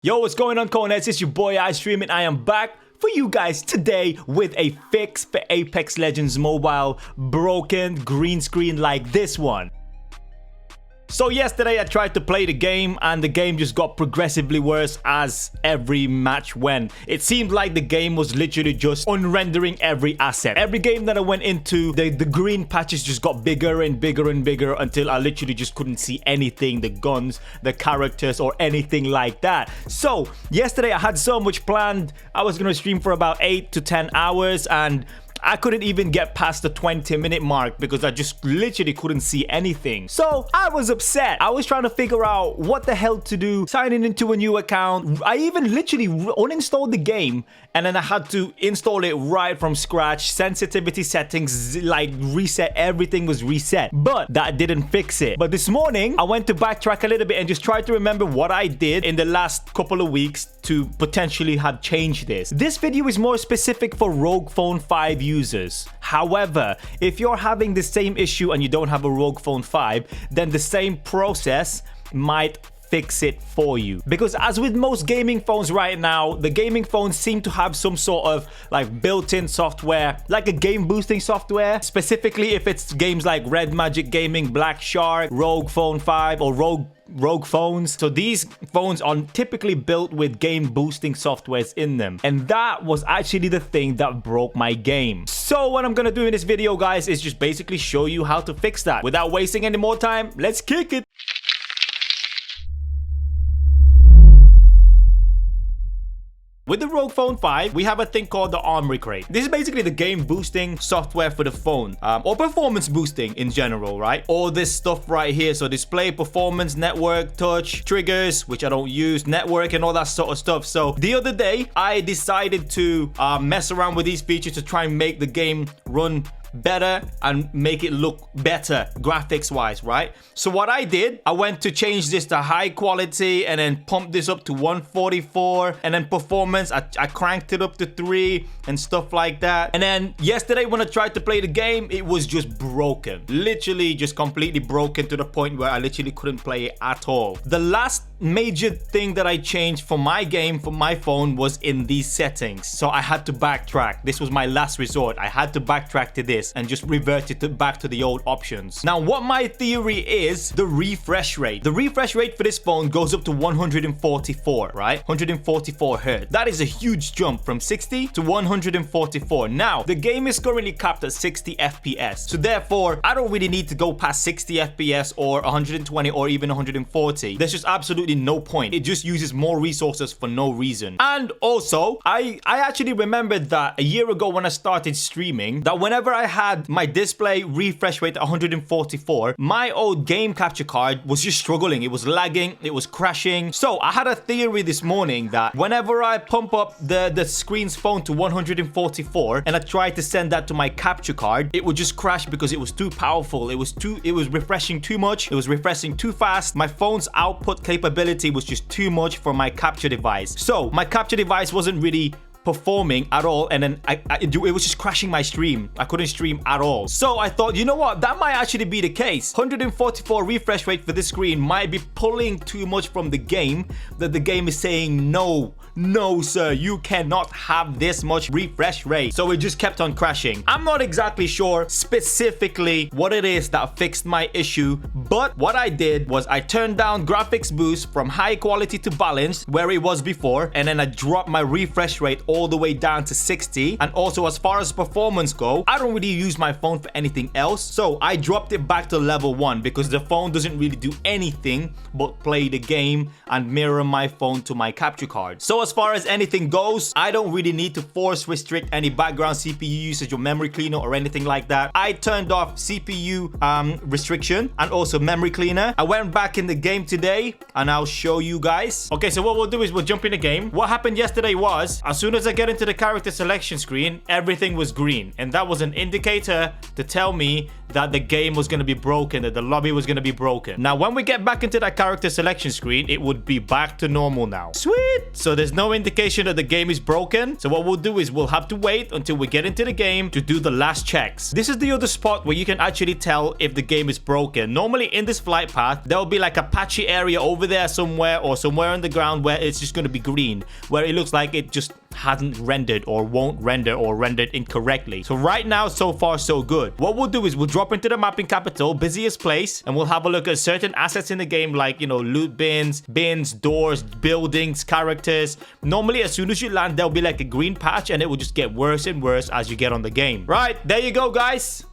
Yo, what's going on, Cornets? It's your boy iStream, and I am back for you guys today with a fix for Apex Legends Mobile broken green screen like this one. So yesterday I tried to play the game and the game just got progressively worse as every match went. It seemed like the game was literally just unrendering every asset. Every game that I went into, the green patches just got bigger and bigger and bigger until I literally just couldn't see anything, the guns, the characters, or anything like that. So yesterday I had so much planned. I was going to stream for about 8 to 10 hours and I couldn't even get past the 20-minute mark because I just literally couldn't see anything. So I was upset. I was trying to figure out what the hell to do, signing into a new account. I even literally uninstalled the game and then I had to install it right from scratch. Sensitivity settings, like reset, everything was reset. But that didn't fix it. But this morning, I went to backtrack a little bit and just try to remember what I did in the last couple of weeks to potentially have changed this. This video is more specific for ROG Phone 5 users. However, if you're having the same issue and you don't have a ROG Phone 5, then the same process might fix it for you. Because as with most gaming phones right now, the gaming phones seem to have some sort of like built-in software, like a game boosting software, specifically if it's games like Red Magic Gaming, Black Shark, ROG Phone 5, or ROG phones. So these phones are typically built with game boosting softwares in them, and that was actually the thing that broke my game. So what I'm gonna do in this video, guys, is just basically show you how to fix that. Without wasting any more time, let's kick it. With the ROG Phone 5, we have a thing called the Armory Crate. This is basically the game boosting software for the phone, or performance boosting in general, right? All this stuff right here. So display, performance, network, touch, triggers, which I don't use, network, and all that sort of stuff. So the other day, I decided to mess around with these features to try and make the game run better and make it look better graphics wise, right? So what I did, I went to change this to high quality and then pump this up to 144, and then performance, I cranked it up to 3 and stuff like that. And then yesterday when I tried to play the game, it was just broken, literally just completely broken to the point where I literally couldn't play it at all. The last major thing that I changed for my game, for my phone, was in these settings. So I had to backtrack. This was my last resort. I had to backtrack to this and just revert it back to the old options. Now, what my theory is, the refresh rate. The refresh rate for this phone goes up to 144, right? 144 Hz. That is a huge jump from 60 to 144. Now, the game is currently capped at 60 FPS. So therefore, I don't really need to go past 60 FPS or 120 or even 140. There's just absolutely no point. It just uses more resources for no reason. And also, I actually remembered that a year ago when I started streaming, that whenever I had my display refresh rate at 144, my old game capture card was just struggling. It was lagging, it was crashing. So I had a theory this morning that whenever I pump up the screen's phone to 144 and I tried to send that to my capture card, it would just crash because it was too powerful. It was refreshing too much. It was refreshing too fast. My phone's output capability was just too much for my capture device. So my capture device wasn't really performing at all, and then it was just crashing my stream. I couldn't stream at all. So I thought, you know what, that might actually be the case. 144 refresh rate for this screen might be pulling too much from the game, that the game is saying no, sir, you cannot have this much refresh rate. So it just kept on crashing. I'm not exactly sure specifically what it is that fixed my issue, but what I did was I turned down graphics boost from high quality to balanced where it was before, and then I dropped my refresh rate all the way down to 60. And also, as far as performance go, I don't really use my phone for anything else, so I dropped it back to level 1 because the phone doesn't really do anything but play the game and mirror my phone to my capture card. So as far as anything goes, I don't really need to force restrict any background CPU usage or memory cleaner or anything like that. I turned off CPU restriction and also memory cleaner. I went back in the game today and I'll show you guys. Okay, so what we'll do is we'll jump in the game. What happened yesterday was, as soon as as I get into the character selection screen, everything was green. And that was an indicator to tell me that the game was going to be broken, that the lobby was going to be broken. Now, when we get back into that character selection screen, it would be back to normal now. Sweet! So there's no indication that the game is broken. So what we'll do is we'll have to wait until we get into the game to do the last checks. This is the other spot where you can actually tell if the game is broken. Normally in this flight path, there will be like a patchy area over there somewhere or somewhere on the ground where it's just going to be green, where it looks like it just hasn't rendered or won't render or rendered incorrectly. So right now, so far, so good. What we'll do is we'll drop into the mapping capital, busiest place, and we'll have a look at certain assets in the game like, you know, loot bins, doors, buildings, characters. Normally, as soon as you land, there'll be like a green patch and it will just get worse and worse as you get on the game. Right, there you go, guys.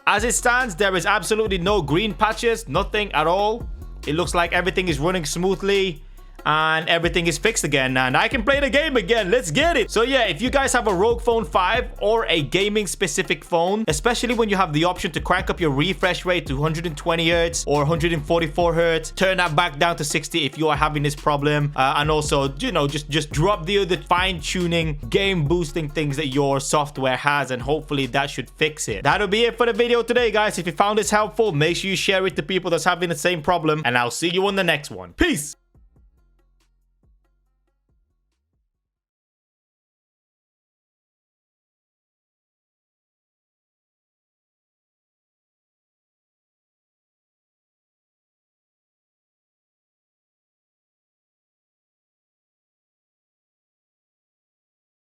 As it stands, there is absolutely no green patches, nothing at all. It looks like everything is running smoothly and everything is fixed again, and I can play the game again. Let's get it. So yeah, if you guys have a ROG Phone 5 or a gaming specific phone, especially when you have the option to crank up your refresh rate to 120 Hz or 144 Hz, turn that back down to 60 if you are having this problem, and also, you know, just drop the other fine-tuning game boosting things that your software has, and hopefully that should fix it. That'll be it for the video today, guys. If you found this helpful, make sure you share it to people that's having the same problem, and I'll see you on the next one. Peace.